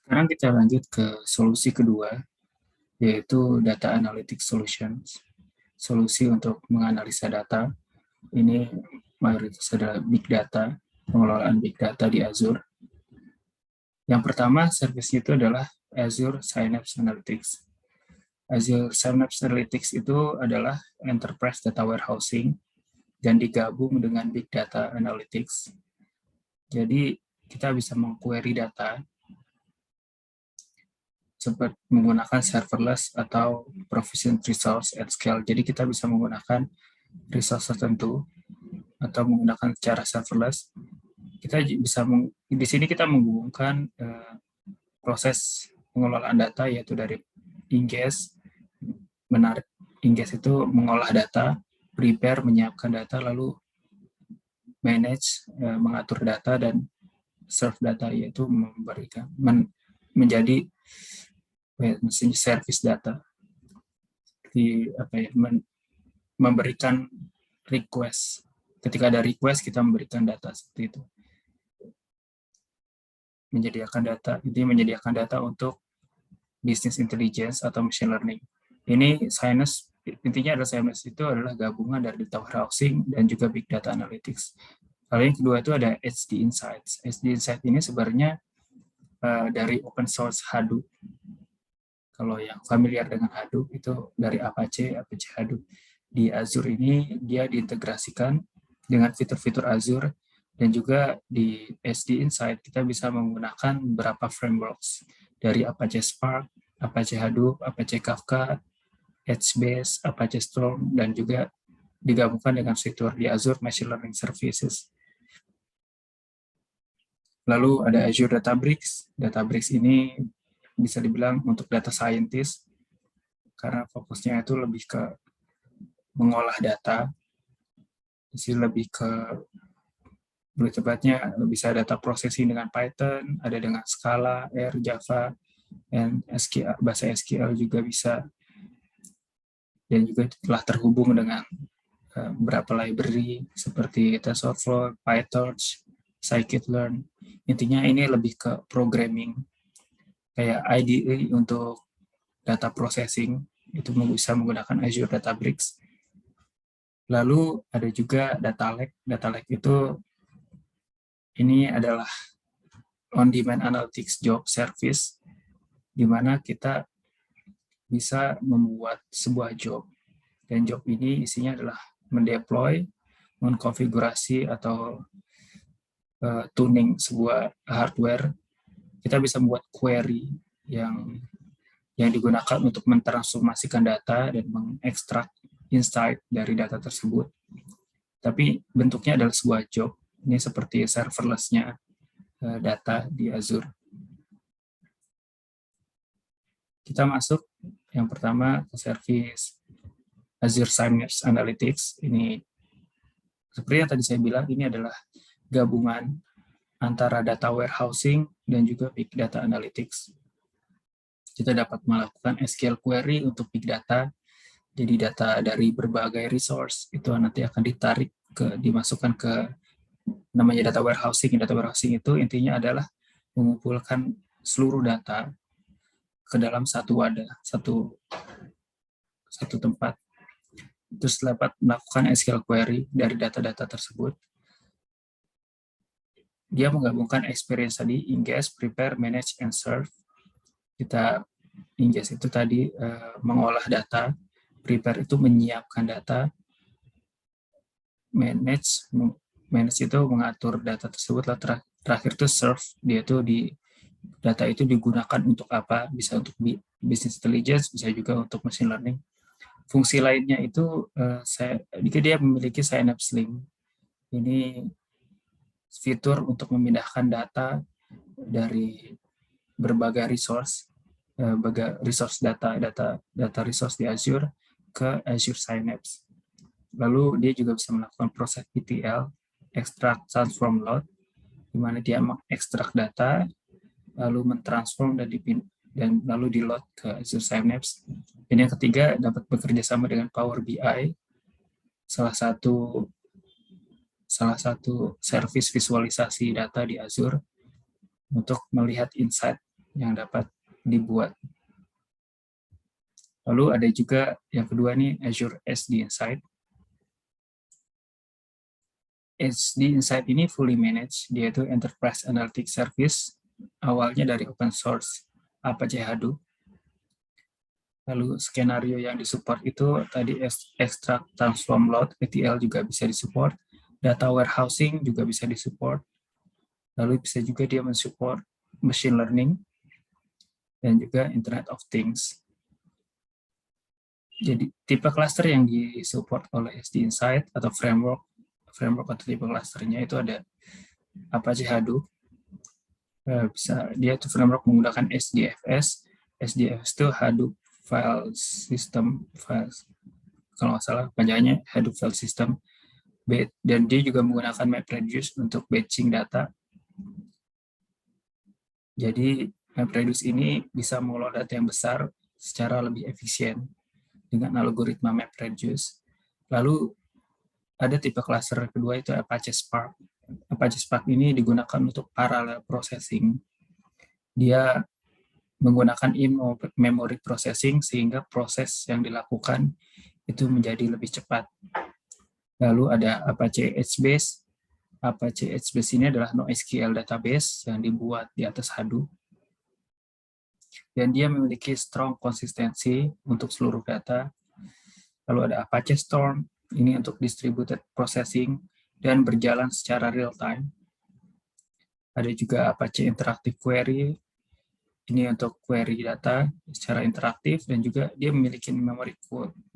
Sekarang kita lanjut ke solusi kedua, yaitu Data Analytics Solutions. Solusi untuk menganalisa data. Ini mayoritas adalah Big Data, pengelolaan Big Data di Azure. Yang pertama, servisnya itu adalah Azure Synapse Analytics. Azure Synapse Analytics itu adalah Enterprise Data Warehousing dan digabung dengan Big Data Analytics. Jadi, kita bisa mengquery data seperti menggunakan serverless atau provision resource at scale. Jadi kita bisa menggunakan resource tertentu atau menggunakan secara serverless. Kita bisa di sini kita menghubungkan proses pengelolaan data yaitu dari ingest, menarik ingest itu mengolah data, prepare menyiapkan data, lalu manage mengatur data dan serve data yaitu memberikan menjadi service data di memberikan request. Ketika ada request kita memberikan data seperti itu. Menyediakan data untuk business intelligence atau machine learning. Ini Synapse, intinya adalah Synapse itu adalah gabungan dari data warehousing dan juga big data analytics. Lalu yang kedua itu ada HD Insights. HD Insights ini sebenarnya dari open source Hadoop. Kalau yang familiar dengan Hadoop itu dari Apache Hadoop. Di Azure ini dia diintegrasikan dengan fitur-fitur Azure dan juga di SD Insight kita bisa menggunakan beberapa frameworks dari Apache Spark, Apache Hadoop, Apache Kafka, HBase, Apache Storm, dan juga digabungkan dengan fitur di Azure Machine Learning Services. Lalu ada Azure Databricks. Databricks ini bisa dibilang untuk data scientist karena fokusnya itu lebih ke mengolah data, lebih ke tepatnya bisa data processing dengan Python, ada dengan Scala, R, Java, dan SQL, bahasa SQL juga bisa, dan juga telah terhubung dengan beberapa library seperti TensorFlow, PyTorch, Scikit-learn. Intinya ini lebih ke programming, kayak IDE untuk data processing, itu bisa menggunakan Azure Databricks. Lalu ada juga Data Lake. Data Lake itu ini adalah on-demand analytics job service, di mana kita bisa membuat sebuah job. Dan job ini isinya adalah mendeploy, mengkonfigurasi atau tuning sebuah hardware. Kita bisa membuat query yang digunakan untuk mentransformasikan data dan mengekstrak insight dari data tersebut. Tapi bentuknya adalah sebuah job. Ini seperti serverless-nya data di Azure. Kita masuk yang pertama ke service Azure Synapse Analytics. Ini seperti yang tadi saya bilang, ini adalah gabungan antara data warehousing dan juga big data analytics. Kita dapat melakukan SQL query untuk big data. Jadi data dari berbagai resource itu nanti akan dimasukkan ke namanya data warehousing. Data warehousing itu intinya adalah mengumpulkan seluruh data ke dalam satu wadah, satu tempat. Terus dapat melakukan SQL query dari data-data tersebut. Dia menggabungkan experience tadi, ingest, prepare, manage, and serve. Kita ingest itu tadi mengolah data, prepare itu menyiapkan data, manage itu mengatur data tersebut, terakhir itu serve, dia itu data itu digunakan untuk apa, bisa untuk business intelligence, bisa juga untuk machine learning. Fungsi lainnya itu dia memiliki Synapse Link. Ini fitur untuk memindahkan data dari berbagai resource data resource di Azure ke Azure Synapse. Lalu dia juga bisa melakukan proses ETL, extract, transform, load, di mana dia mengekstrak data, lalu mentransform dan lalu di load ke Azure Synapse. Dan yang ketiga, dapat bekerja sama dengan Power BI, salah satu service visualisasi data di Azure untuk melihat insight yang dapat dibuat. Lalu ada juga yang kedua nih, Azure SD Insight. SD Insight ini fully managed, dia itu Enterprise Analytics Service, awalnya dari open source Apache Hadoop. Lalu skenario yang disupport itu tadi extract, transform, load, ETL juga bisa disupport, data warehousing juga bisa disupport, lalu bisa juga dia mensupport machine learning, dan juga Internet of Things. Jadi tipe cluster yang disupport oleh SD Insight atau framework atau tipe clusternya itu ada Apache Hadoop, bisa dia itu framework menggunakan SDFS. SDFS itu Hadoop File System, kalau nggak salah panjangnya Hadoop File System, dan dia juga menggunakan MapReduce untuk batching data. Jadi MapReduce ini bisa mengolah data yang besar secara lebih efisien dengan algoritma MapReduce. Lalu ada tipe cluster kedua itu Apache Spark. Apache Spark ini digunakan untuk parallel processing. Dia menggunakan in-memory processing sehingga proses yang dilakukan itu menjadi lebih cepat. Lalu ada Apache HBase. Apache HBase ini adalah NoSQL database yang dibuat di atas Hadoop. Dan dia memiliki strong konsistensi untuk seluruh data. Lalu ada Apache Storm, ini untuk distributed processing dan berjalan secara real time. Ada juga Apache Interactive Query, ini untuk query data secara interaktif, dan juga dia memiliki memory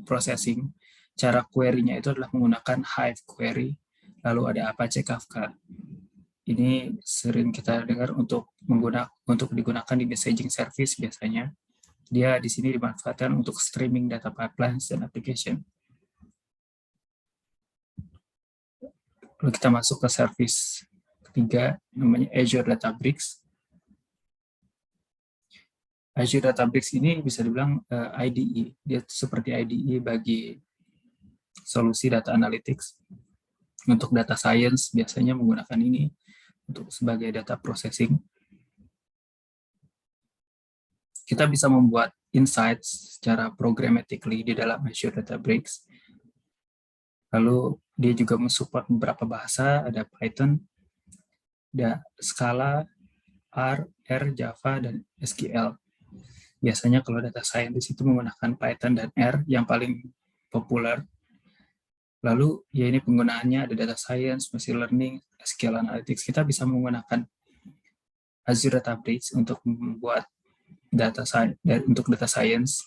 processing. Cara query-nya itu adalah menggunakan Hive Query. Lalu ada Apache Kafka. Ini sering kita dengar untuk digunakan di messaging service biasanya. Dia di sini dimanfaatkan untuk streaming data pipelines dan application. Lalu kita masuk ke service ketiga, namanya Azure Databricks. Azure Databricks ini bisa dibilang IDE. Dia seperti IDE bagi solusi data analytics. Untuk data science biasanya menggunakan ini untuk sebagai data processing. Kita bisa membuat insights secara programmatically di dalam Azure Databricks. Lalu dia juga mensupport beberapa bahasa, ada Python, ada Scala, R, Java, dan SQL. Biasanya kalau data scientist itu menggunakan Python dan R yang paling populer. Lalu ya ini penggunaannya ada data science, machine learning, SQL analytics. Kita bisa menggunakan Azure Databricks untuk membuat data science,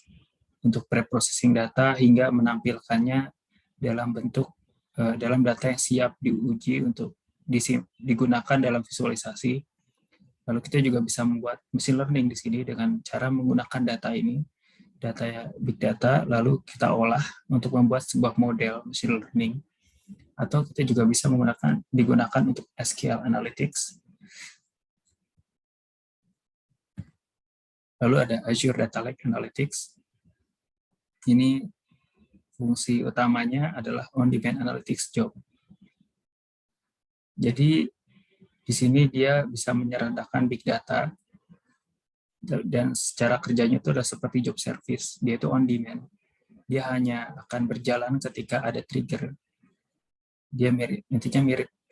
untuk pre-processing data hingga menampilkannya dalam bentuk dalam data yang siap diuji untuk digunakan dalam visualisasi. Lalu kita juga bisa membuat machine learning di sini dengan cara menggunakan data ini, data big data, lalu kita olah untuk membuat sebuah model machine learning. Atau kita juga bisa digunakan untuk SQL Analytics. Lalu ada Azure Data Lake Analytics. Ini fungsi utamanya adalah on-demand analytics job. Jadi di sini dia bisa menyertakan big data, dan secara kerjanya itu adalah seperti job service. Dia itu on demand. Dia hanya akan berjalan ketika ada trigger. Dia mirip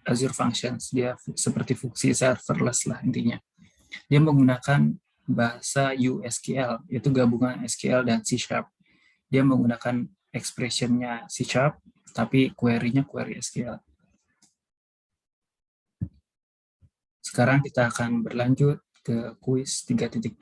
Azure Functions. Dia seperti fungsi serverless lah intinya. Dia menggunakan bahasa USQL, yaitu gabungan SQL dan C#. Dia menggunakan expression-nya C#, tapi query-nya query SQL. Sekarang kita akan berlanjut ke kuis 3.2.